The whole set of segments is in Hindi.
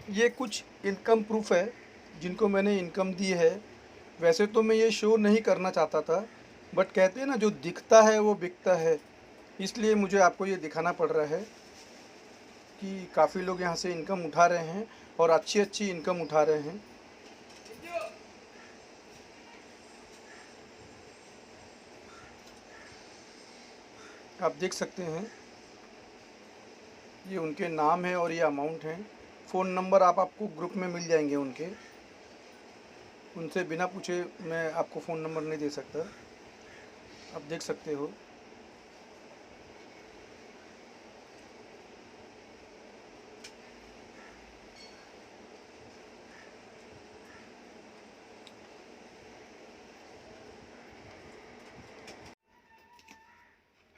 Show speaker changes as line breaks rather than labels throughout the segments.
ये कुछ इनकम प्रूफ है जिनको मैंने इनकम दी है। वैसे तो मैं ये शो नहीं करना चाहता था, बट कहते हैं ना, जो दिखता है वो बिकता है। इसलिए मुझे आपको ये दिखाना पड़ रहा है कि काफ़ी लोग यहाँ से इनकम उठा रहे हैं और अच्छी अच्छी इनकम उठा रहे हैं। आप देख सकते हैं, ये उनके नाम है और ये अमाउंट है। फ़ोन नंबर आपको ग्रुप में मिल जाएंगे उनके। उनसे बिना पूछे मैं आपको फ़ोन नंबर नहीं दे सकता। आप देख सकते हो।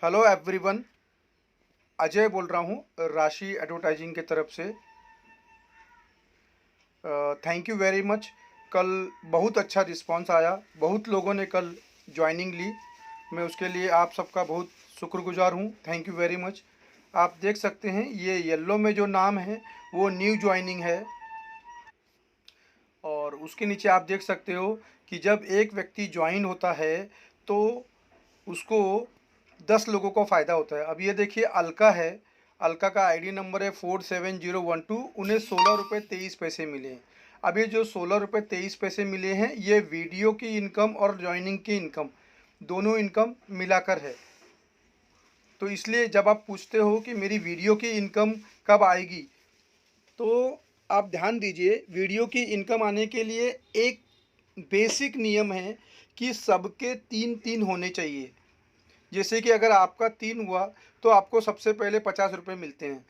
हेलो एवरीवन, अजय बोल रहा हूँ राशि एडवर्टाइजिंग की तरफ से। Thank you very much. कल बहुत अच्छा रिस्पांस आया, बहुत लोगों ने कल ज्वाइनिंग ली। मैं उसके लिए आप सबका बहुत शुक्रगुजार हूँ। Thank you very much. आप देख सकते हैं, ये येलो में जो नाम है वो न्यू ज्वाइनिंग है। और उसके नीचे आप देख सकते हो कि जब एक व्यक्ति ज्वाइन होता है तो उसको 10 लोगों को फ़ायदा होता है। अब ये देखिए, अलका है, अलका का आईडी नंबर है 47012। उन्हें 16 रुपये 23 पैसे मिले हैं। अब ये जो 16 रुपये 23 पैसे मिले हैं, ये वीडियो की इनकम और ज्वाइनिंग की इनकम, दोनों इनकम मिलाकर है। तो इसलिए जब आप पूछते हो कि मेरी वीडियो की इनकम कब आएगी, तो आप ध्यान दीजिए, वीडियो की इनकम आने के लिए एक बेसिक नियम है कि सबके 3-3 होने चाहिए। जैसे कि अगर आपका 3 हुआ तो आपको सबसे पहले 50 रुपये मिलते हैं।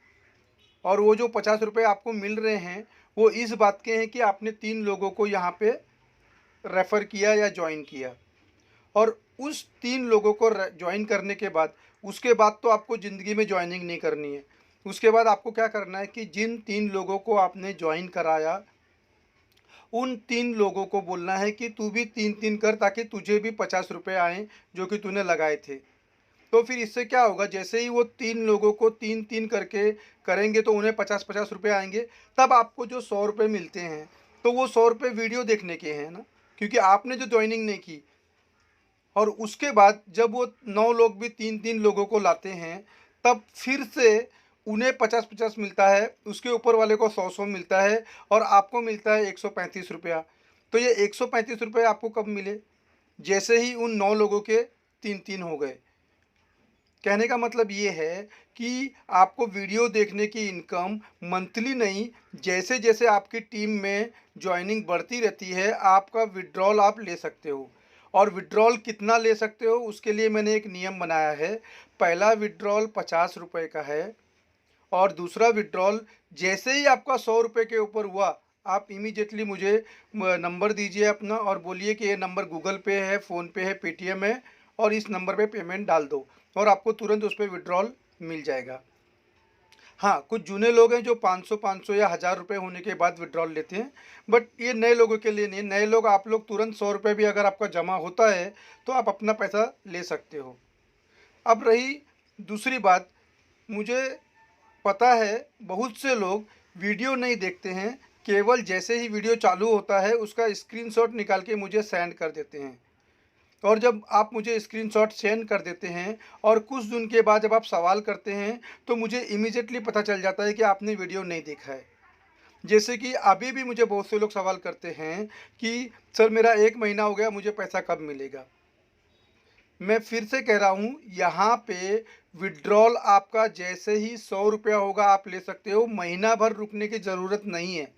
और वो जो 50 रुपये आपको मिल रहे हैं, वो इस बात के हैं कि आपने 3 लोगों को यहाँ पे रेफ़र किया या ज्वाइन किया। और उस 3 लोगों को ज्वाइन करने के बाद, उसके बाद तो आपको ज़िंदगी में ज्वाइनिंग नहीं करनी है। उसके बाद आपको क्या करना है कि जिन 3 लोगों को आपने ज्वाइन कराया, उन 3 लोगों को बोलना है कि तू भी 3-3 कर, ताकि तुझे भी 50 रुपये आएँ जो कि तूने लगाए थे। तो फिर इससे क्या होगा, जैसे ही वो 3 लोगों को 3-3 करके करेंगे तो उन्हें 50-50 रुपये आएंगे। तब आपको जो 100 रुपये मिलते हैं, तो वो 100 रुपये वीडियो देखने के हैं ना, क्योंकि आपने जो ज्वाइनिंग नहीं की। और उसके बाद जब वो 9 लोग भी 3-3 लोगों को लाते हैं, तब फिर से उन्हें 50-50 मिलता है, उसके ऊपर वाले को 100-100 मिलता है, और आपको मिलता है 135 रुपया। तो ये 135 रुपये आपको कब मिले? जैसे ही उन 9 लोगों के 3-3 हो गए। कहने का मतलब ये है कि आपको वीडियो देखने की इनकम मंथली नहीं, जैसे जैसे आपकी टीम में ज्वाइनिंग बढ़ती रहती है, आपका विड्रॉल आप ले सकते हो। और विड्रॉल कितना ले सकते हो, उसके लिए मैंने एक नियम बनाया है। पहला विड्रॉल 50 रुपये का है, और दूसरा विड्रॉल जैसे ही आपका 100 रुपये के ऊपर हुआ, आप इमीडिएटली मुझे नंबर दीजिए अपना, और बोलिए कि ये नंबर गूगल पे है, फ़ोनपे है, पेटीएम है, और इस नंबर पे पेमेंट डाल दो, और आपको तुरंत उस पर विड्रॉल मिल जाएगा। हाँ, कुछ जूने लोग हैं जो 500-500 या 1000 रुपये होने के बाद विड्रॉल लेते हैं, बट ये नए लोगों के लिए नहीं। नए लोग, आप लोग तुरंत 100 रुपये भी अगर आपका जमा होता है तो आप अपना पैसा ले सकते हो। अब रही दूसरी बात, मुझे पता है बहुत से लोग वीडियो नहीं देखते हैं, केवल जैसे ही वीडियो चालू होता है उसका स्क्रीनशॉट निकाल के मुझे सेंड कर देते हैं। और जब आप मुझे स्क्रीनशॉट सेंड कर देते हैं और कुछ दिन के बाद जब आप सवाल करते हैं, तो मुझे इमीडिएटली पता चल जाता है कि आपने वीडियो नहीं देखा है। जैसे कि अभी भी मुझे बहुत से लोग सवाल करते हैं कि सर, मेरा 1 महीना हो गया, मुझे पैसा कब मिलेगा? मैं फिर से कह रहा हूँ, यहाँ पे विड्रॉल आपका जैसे ही 100 रुपया होगा आप ले सकते हो। महीना भर रुकने की ज़रूरत नहीं है।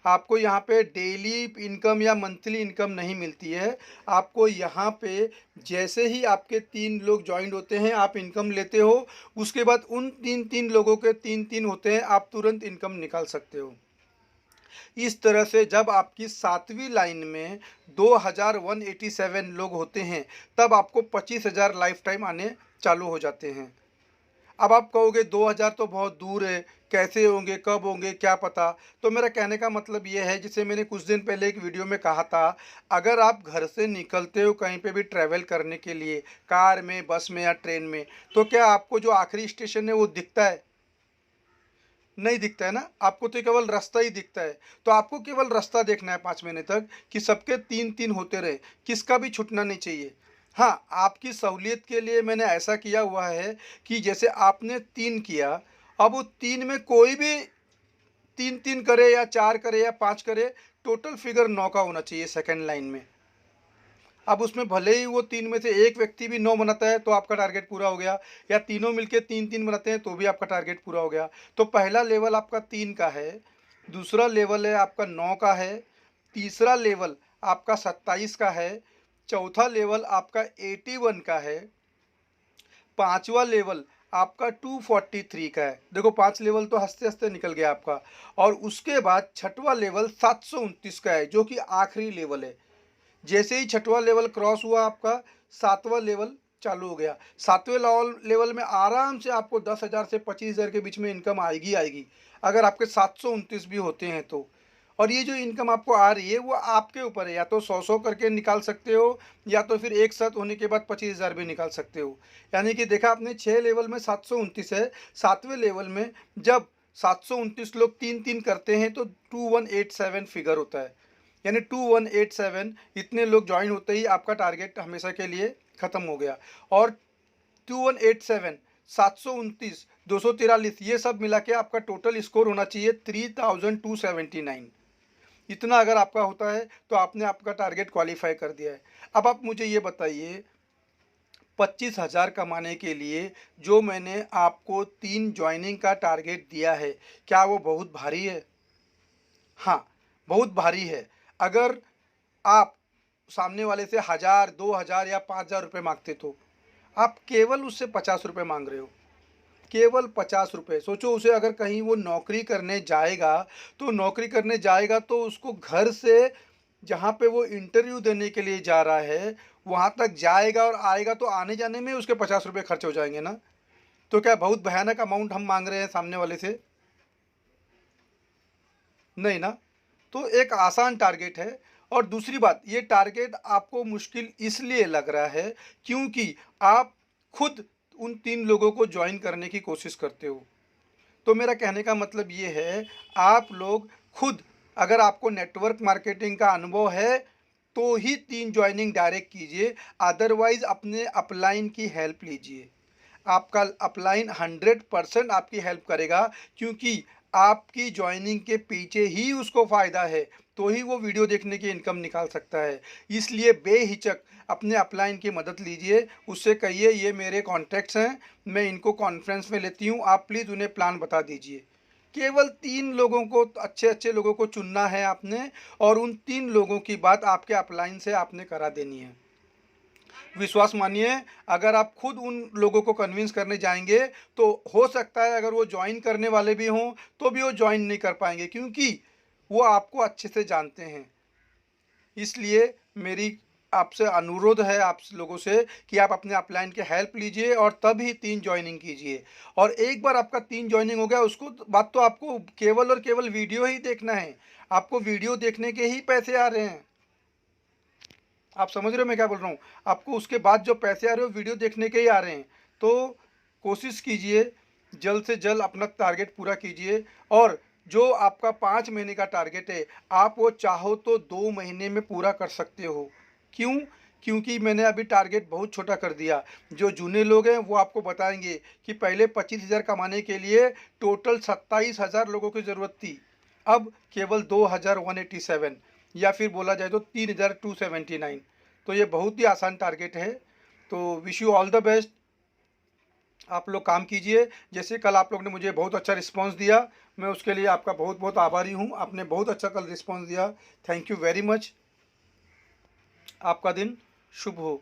आपको यहाँ पे डेली इनकम या मंथली इनकम नहीं मिलती है। आपको यहाँ पे जैसे ही आपके 3 लोग ज्वाइन होते हैं, आप इनकम लेते हो। उसके बाद उन 3-3 लोगों के 3-3 होते हैं, आप तुरंत इनकम निकाल सकते हो। इस तरह से जब आपकी 7वीं लाइन में 2187 लोग होते हैं, तब आपको 25,000 लाइफ टाइम आने चालू हो जाते हैं। अब आप कहोगे 2000 तो बहुत दूर है, कैसे होंगे, कब होंगे, क्या पता। तो मेरा कहने का मतलब ये है, जिसे मैंने कुछ दिन पहले एक वीडियो में कहा था, अगर आप घर से निकलते हो कहीं पे भी ट्रैवल करने के लिए, कार में, बस में या ट्रेन में, तो क्या आपको जो आखिरी स्टेशन है वो दिखता है? नहीं दिखता है ना, आपको तो केवल रास्ता ही दिखता है। तो आपको केवल रास्ता देखना है 5 महीने तक कि सबके 3-3 होते रहे, किसका भी छूटना नहीं चाहिए। हाँ, आपकी सहूलियत के लिए मैंने ऐसा किया हुआ है कि जैसे आपने 3 किया, अब वो 3 में कोई भी 3-3 करे या 4 करे या 5 करे, टोटल फिगर 9 का होना चाहिए सेकंड लाइन में। अब उसमें भले ही वो 3 में से एक व्यक्ति भी 9 बनाता है तो आपका टारगेट पूरा हो गया, या तीनों मिलके 3-3 बनाते हैं तो भी आपका टारगेट पूरा हो गया। तो पहला लेवल आपका 3 का है, दूसरा लेवल है आपका 9 का है, तीसरा लेवल आपका 27 का है, चौथा लेवल आपका 81 का है, पाँचवा लेवल आपका 243 का है। देखो 5 लेवल तो हँसते-हँसते निकल गया आपका। और उसके बाद छठवां लेवल 729 का है, जो कि आखिरी लेवल है। जैसे ही छठवां लेवल क्रॉस हुआ आपका, सातवां लेवल चालू हो गया। सातवें लेवल में आराम से आपको 10,000 से 25,000 के बीच में इनकम आएगी आएगी, अगर आपके 729 भी होते हैं तो। और ये जो इनकम आपको आ रही है वो आपके ऊपर है, या तो 100-100 करके निकाल सकते हो, या तो फिर एक साथ होने के बाद 25,000 भी निकाल सकते हो। यानी कि देखा आपने 6 लेवल में 729 है, सातवें लेवल में जब 729 लोग 3-3 करते हैं तो 2187 फिगर होता है। यानी 2187 इतने लोग ज्वाइन होते ही आपका टारगेट हमेशा के लिए ख़त्म हो गया। और 2187, 729, 243 ये सब मिला के आपका टोटल स्कोर होना चाहिए 3279। इतना अगर आपका होता है तो आपने आपका टारगेट क्वालिफाई कर दिया है। अब आप मुझे ये बताइए, 25,000 कमाने के लिए जो मैंने आपको 3 ज्वाइनिंग का टारगेट दिया है, क्या वो बहुत भारी है? हाँ, बहुत भारी है। अगर आप सामने वाले से 1000, 2000 या 5000 रुपये मांगते तो आप केवल उससे 50 रुपये मांग रहे हो, केवल 50 रुपये। सोचो उसे अगर कहीं वो नौकरी करने जाएगा, तो नौकरी करने जाएगा तो उसको घर से जहाँ पे वो इंटरव्यू देने के लिए जा रहा है, वहाँ तक जाएगा और आएगा तो आने जाने में उसके 50 रुपये खर्च हो जाएंगे ना। तो क्या बहुत भयानक अमाउंट हम मांग रहे हैं सामने वाले से? नहीं ना। तो एक आसान टारगेट है। और दूसरी बात, ये टारगेट आपको मुश्किल इसलिए लग रहा है क्योंकि आप खुद उन 3 लोगों को ज्वाइन करने की कोशिश करते हो। तो मेरा कहने का मतलब ये है, आप लोग खुद, अगर आपको नेटवर्क मार्केटिंग का अनुभव है तो ही 3 ज्वाइनिंग डायरेक्ट कीजिए, अदरवाइज़ अपने अपलाइन की हेल्प लीजिए। आपका अपलाइन 100% आपकी हेल्प करेगा, क्योंकि आपकी ज्वाइनिंग के पीछे ही उसको फ़ायदा है, तो ही वो वीडियो देखने की इनकम निकाल सकता है। इसलिए बेहिचक अपने अपलाइन की मदद लीजिए, उससे कहिए ये मेरे कॉन्टैक्ट्स हैं, मैं इनको कॉन्फ्रेंस में लेती हूँ, आप प्लीज़ उन्हें प्लान बता दीजिए। केवल 3 लोगों को, अच्छे-अच्छे लोगों को चुनना है आपने, और उन 3 लोगों की बात आपके अपलाइन से आपने करा देनी है। विश्वास मानिए, अगर आप खुद उन लोगों को कन्विंस करने जाएंगे तो हो सकता है अगर वो ज्वाइन करने वाले भी हों तो भी वो ज्वाइन नहीं कर पाएंगे, क्योंकि वो आपको अच्छे से जानते हैं। इसलिए मेरी आपसे अनुरोध है आप लोगों से कि आप अपने अपलाइन के हेल्प लीजिए और तब ही 3 ज्वाइनिंग कीजिए। और एक बार आपका 3 ज्वाइनिंग हो गया, उसको बाद तो आपको केवल और केवल वीडियो ही देखना है। आपको वीडियो देखने के ही पैसे आ रहे हैं। आप समझ रहे हो मैं क्या बोल रहा हूँ? आपको उसके बाद जो पैसे आ रहे हो वीडियो देखने के ही आ रहे हैं। तो कोशिश कीजिए, जल्द से जल्द अपना टारगेट पूरा कीजिए। और जो आपका 5 महीने का टारगेट है, आप वो चाहो तो 2 महीने में पूरा कर सकते हो। क्यों? क्योंकि मैंने अभी टारगेट बहुत छोटा कर दिया। जो जूने लोग हैं वो आपको बताएंगे कि पहले 25,000 कमाने के लिए टोटल 27,000 लोगों की ज़रूरत थी, अब केवल 2,187, या फिर बोला जाए तो 3,279। तो ये बहुत ही आसान टारगेट है। तो wish you all the best. आप लोग काम कीजिए। जैसे कल आप लोग ने मुझे बहुत अच्छा रिस्पांस दिया, मैं उसके लिए आपका बहुत बहुत आभारी हूँ। आपने बहुत अच्छा कल रिस्पांस दिया, थैंक यू वेरी मच। आपका दिन शुभ हो।